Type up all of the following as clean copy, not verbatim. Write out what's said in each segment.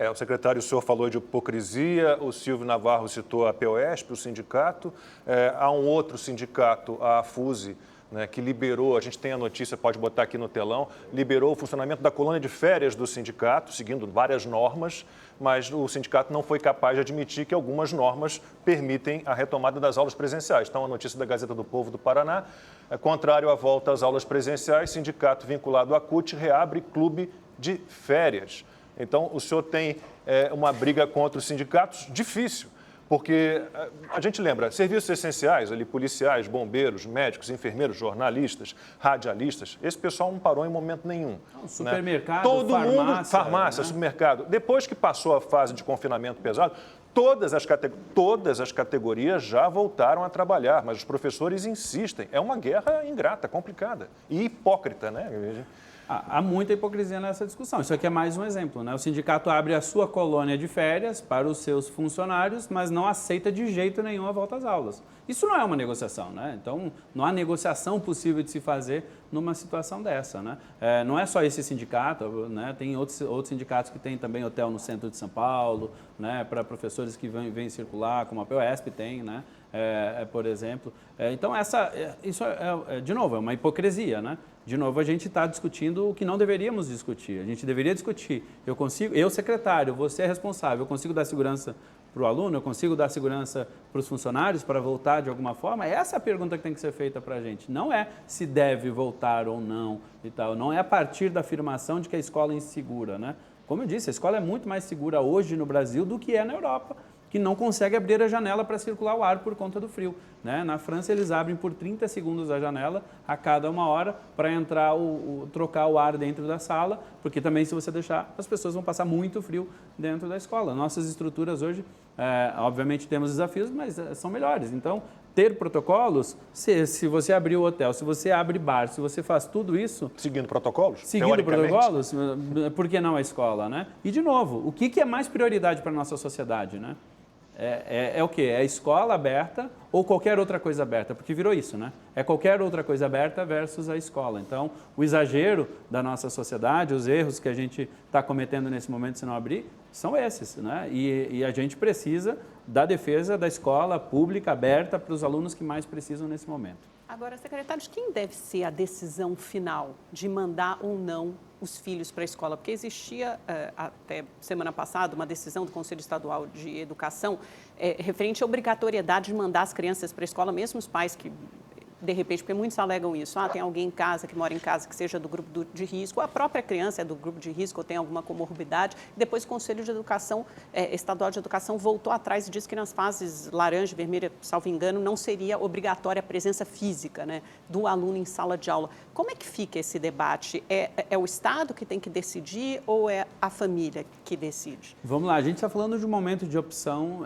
O secretário, o senhor falou de hipocrisia, o Silvio Navarro citou a POSP, o sindicato. Há um outro sindicato, a AFUSE, né, que liberou, a gente tem a notícia, pode botar aqui no telão, liberou o funcionamento da colônia de férias do sindicato, seguindo várias normas, mas o sindicato não foi capaz de admitir que algumas normas permitem a retomada das aulas presenciais. Então, a notícia da Gazeta do Povo do Paraná, contrário à volta às aulas presenciais, sindicato vinculado à CUT reabre clube de férias. Então, o senhor tem uma briga contra os sindicatos difícil, porque a gente lembra, serviços essenciais, ali, policiais, bombeiros, médicos, enfermeiros, jornalistas, radialistas, esse pessoal não parou em momento nenhum. Supermercado, né? Todo farmácia, mundo, farmácia, né? Supermercado. Depois que passou a fase de confinamento pesado, todas as categorias já voltaram a trabalhar, mas os professores insistem. É uma guerra ingrata, complicada e hipócrita, né? Há muita hipocrisia nessa discussão. Isso aqui é mais um exemplo, né? O sindicato abre a sua colônia de férias para os seus funcionários, mas não aceita de jeito nenhum a volta às aulas. Isso não é uma negociação, né? Então, não há negociação possível de se fazer numa situação dessa, né? Não é só esse sindicato, né? Tem outros sindicatos que têm também hotel no centro de São Paulo, né? Para professores que vêm circular, como a POSP tem, né? Por exemplo. Então, isso de novo, é uma hipocrisia, né? De novo, a gente está discutindo o que não deveríamos discutir. A gente deveria discutir, eu secretário, você é responsável, eu consigo dar segurança para o aluno, eu consigo dar segurança para os funcionários para voltar de alguma forma? Essa é a pergunta que tem que ser feita para a gente. Não é se deve voltar ou não e tal. Não é a partir da afirmação de que a escola é insegura, né? Como eu disse, a escola é muito mais segura hoje no Brasil do que é na Europa, que não consegue abrir a janela para circular o ar por conta do frio, né? Na França, eles abrem por 30 segundos a janela a cada 1 hora para entrar trocar o ar dentro da sala, porque também, se você deixar, as pessoas vão passar muito frio dentro da escola. Nossas estruturas hoje, obviamente, temos desafios, mas são melhores. Então, ter protocolos, se você abrir o hotel, se você abre bar, se você faz tudo isso... Seguindo protocolos? Seguindo protocolos, por que não a escola, né? E, de novo, o que é mais prioridade para a nossa sociedade, né? É o quê? É a escola aberta ou qualquer outra coisa aberta? Porque virou isso, né? É qualquer outra coisa aberta versus a escola. Então, o exagero da nossa sociedade, os erros que a gente está cometendo nesse momento se não abrir, são esses, né? E a gente precisa da defesa da escola pública aberta para os alunos que mais precisam nesse momento. Agora, secretário, de quem deve ser a decisão final de mandar ou não os filhos para a escola? Porque existia, até semana passada, uma decisão do Conselho Estadual de Educação referente à obrigatoriedade de mandar as crianças para a escola, mesmo os pais que, de repente, porque muitos alegam isso, tem alguém em casa, que mora em casa, que seja do grupo de risco, a própria criança é do grupo de risco ou tem alguma comorbidade. Depois o Conselho de Educação, Estadual de Educação, voltou atrás e disse que nas fases laranja e vermelha, salvo engano, não seria obrigatória a presença física, né, do aluno em sala de aula. Como é que fica esse debate? É o Estado que tem que decidir ou é a família que decide? Vamos lá, a gente está falando de um momento de opção,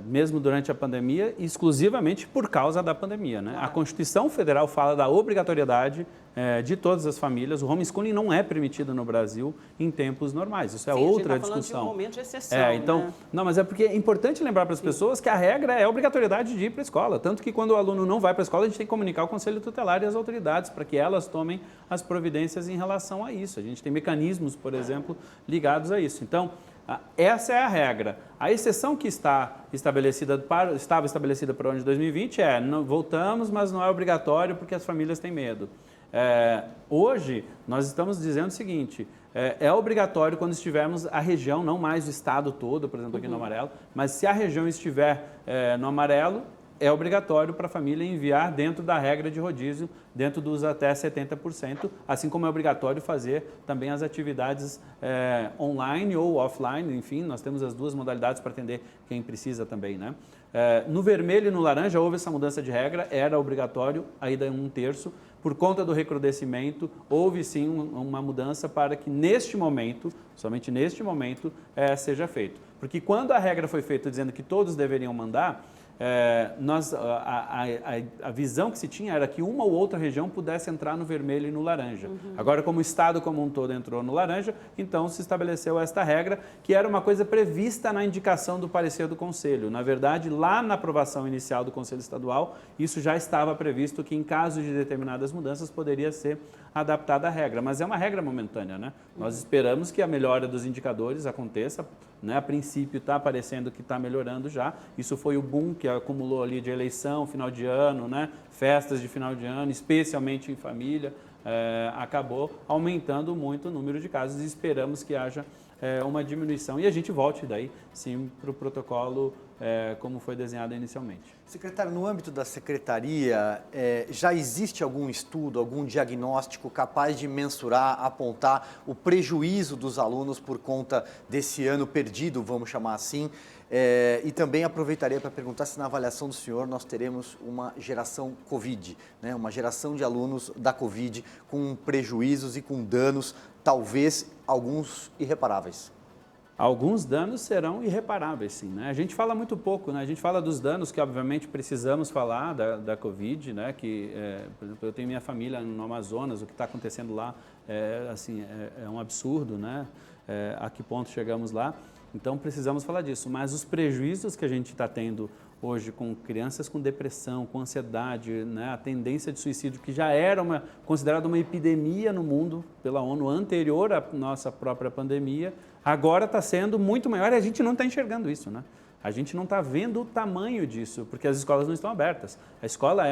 mesmo durante a pandemia, exclusivamente por causa da pandemia, né? A Constituição Federal fala da obrigatoriedade de todas as famílias. O homeschooling não é permitido no Brasil em tempos normais. Isso é outra discussão. A gente está falando de um momento de exceção, então, né? Não, mas é porque é importante lembrar para as pessoas que a regra é a obrigatoriedade de ir para a escola. Tanto que quando o aluno não vai para a escola, a gente tem que comunicar ao Conselho Tutelar e às autoridades para que elas tomem as providências em relação a isso. A gente tem mecanismos, por exemplo, ligados a isso. Então, essa é a regra. A exceção que estava estabelecida para o ano de 2020 voltamos, mas não é obrigatório porque as famílias têm medo. Hoje, nós estamos dizendo o seguinte, é obrigatório quando estivermos a região, não mais o estado todo, por exemplo, aqui no amarelo, mas se a região estiver no amarelo, é obrigatório para a família enviar dentro da regra de rodízio, dentro dos até 70%, assim como é obrigatório fazer também as atividades online ou offline, enfim, nós temos as duas modalidades para atender quem precisa também, né? No vermelho e no laranja houve essa mudança de regra, era obrigatório, aí dá 1/3, por conta do recrudescimento, houve sim uma mudança para que neste momento, somente neste momento, seja feito. Porque quando a regra foi feita dizendo que todos deveriam mandar, a visão que se tinha era que uma ou outra região pudesse entrar no vermelho e no laranja. Agora, como o estado como um todo entrou no laranja, então se estabeleceu esta regra, que era uma coisa prevista na indicação do parecer do Conselho. Na verdade, lá na aprovação inicial do Conselho Estadual, isso já estava previsto que em caso de determinadas mudanças poderia ser adaptada a regra, mas é uma regra momentânea, né? Nós esperamos que a melhora dos indicadores aconteça, né? A princípio está parecendo que está melhorando já, isso foi o boom que acumulou ali de eleição, final de ano, né? Festas de final de ano, especialmente em família, acabou aumentando muito o número de casos e esperamos que haja uma diminuição e a gente volte daí sim para o protocolo como foi desenhado inicialmente. Secretário, no âmbito da secretaria, já existe algum estudo, algum diagnóstico capaz de mensurar, apontar o prejuízo dos alunos por conta desse ano perdido, vamos chamar assim? E também aproveitaria para perguntar se na avaliação do senhor nós teremos uma geração Covid, né? Uma geração de alunos da Covid com prejuízos e com danos, talvez alguns irreparáveis. Alguns danos serão irreparáveis, sim, né? A gente fala muito pouco, né? A gente fala dos danos que, obviamente, precisamos falar da Covid, né? Que, por exemplo, eu tenho minha família no Amazonas, o que está acontecendo lá é um absurdo, né? A que ponto chegamos lá? Então, precisamos falar disso. Mas os prejuízos que a gente está tendo hoje com crianças com depressão, com ansiedade, né? A tendência de suicídio, que já era considerada uma epidemia no mundo pela ONU anterior à nossa própria pandemia, agora está sendo muito maior e a gente não está enxergando isso, né? A gente não está vendo o tamanho disso, porque as escolas não estão abertas. A escola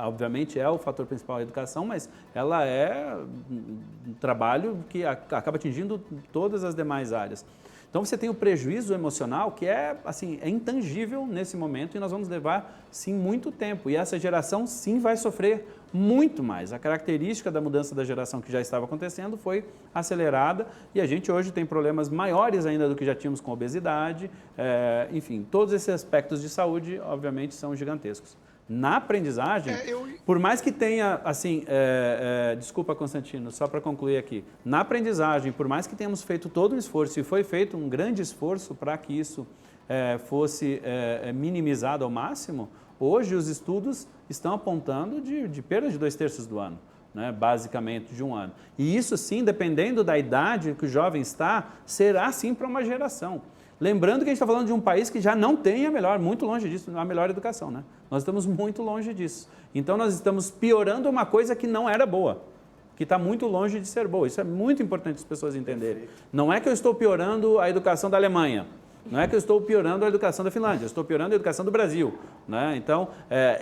obviamente, é o fator principal da educação, mas ela é um trabalho que acaba atingindo todas as demais áreas. Então, você tem o prejuízo emocional que é intangível nesse momento e nós vamos levar, sim, muito tempo. E essa geração, sim, vai sofrer muito mais. A característica da mudança da geração que já estava acontecendo foi acelerada e a gente hoje tem problemas maiores ainda do que já tínhamos com obesidade. Enfim, todos esses aspectos de saúde, obviamente, são gigantescos. Na aprendizagem, por mais que tenha, desculpa, Constantino, só para concluir aqui, na aprendizagem, por mais que tenhamos feito todo um esforço e foi feito um grande esforço para que isso fosse minimizado ao máximo, hoje os estudos estão apontando de perda de 2/3 do ano, né, basicamente de um ano. E isso sim, dependendo da idade que o jovem está, será sim para uma geração. Lembrando que a gente está falando de um país que já não tem muito longe disso, a melhor educação, né? Nós estamos muito longe disso. Então, nós estamos piorando uma coisa que não era boa, que está muito longe de ser boa. Isso é muito importante as pessoas entenderem. Não é que eu estou piorando a educação da Alemanha, não é que eu estou piorando a educação da Finlândia, eu estou piorando a educação do Brasil, né? Então,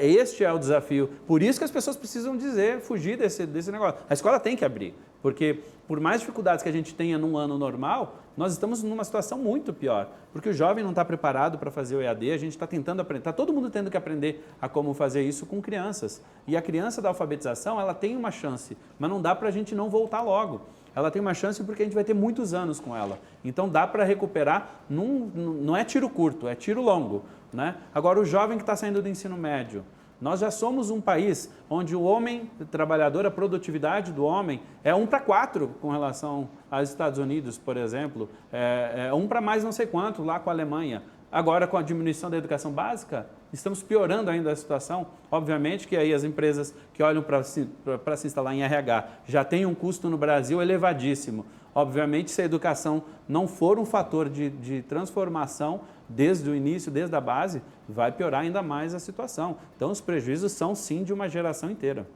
este é o desafio. Por isso que as pessoas precisam fugir desse negócio. A escola tem que abrir, porque por mais dificuldades que a gente tenha num ano normal, nós estamos numa situação muito pior, porque o jovem não está preparado para fazer o EAD, a gente está tentando aprender, está todo mundo tendo que aprender a como fazer isso com crianças. E a criança da alfabetização, ela tem uma chance, mas não dá para a gente não voltar logo. Ela tem uma chance porque a gente vai ter muitos anos com ela. Então, dá para recuperar, não é tiro curto, é tiro longo, né? Agora, o jovem que está saindo do ensino médio, nós já somos um país onde o homem trabalhador, a produtividade do homem é 1/4 com relação aos Estados Unidos, por exemplo, 1 para mais não sei quanto lá com a Alemanha. Agora, com a diminuição da educação básica, estamos piorando ainda a situação. Obviamente que aí as empresas que olham para se instalar em RH já têm um custo no Brasil elevadíssimo. Obviamente, se a educação não for um fator de transformação desde o início, desde a base, vai piorar ainda mais a situação. Então, os prejuízos são, sim, de uma geração inteira.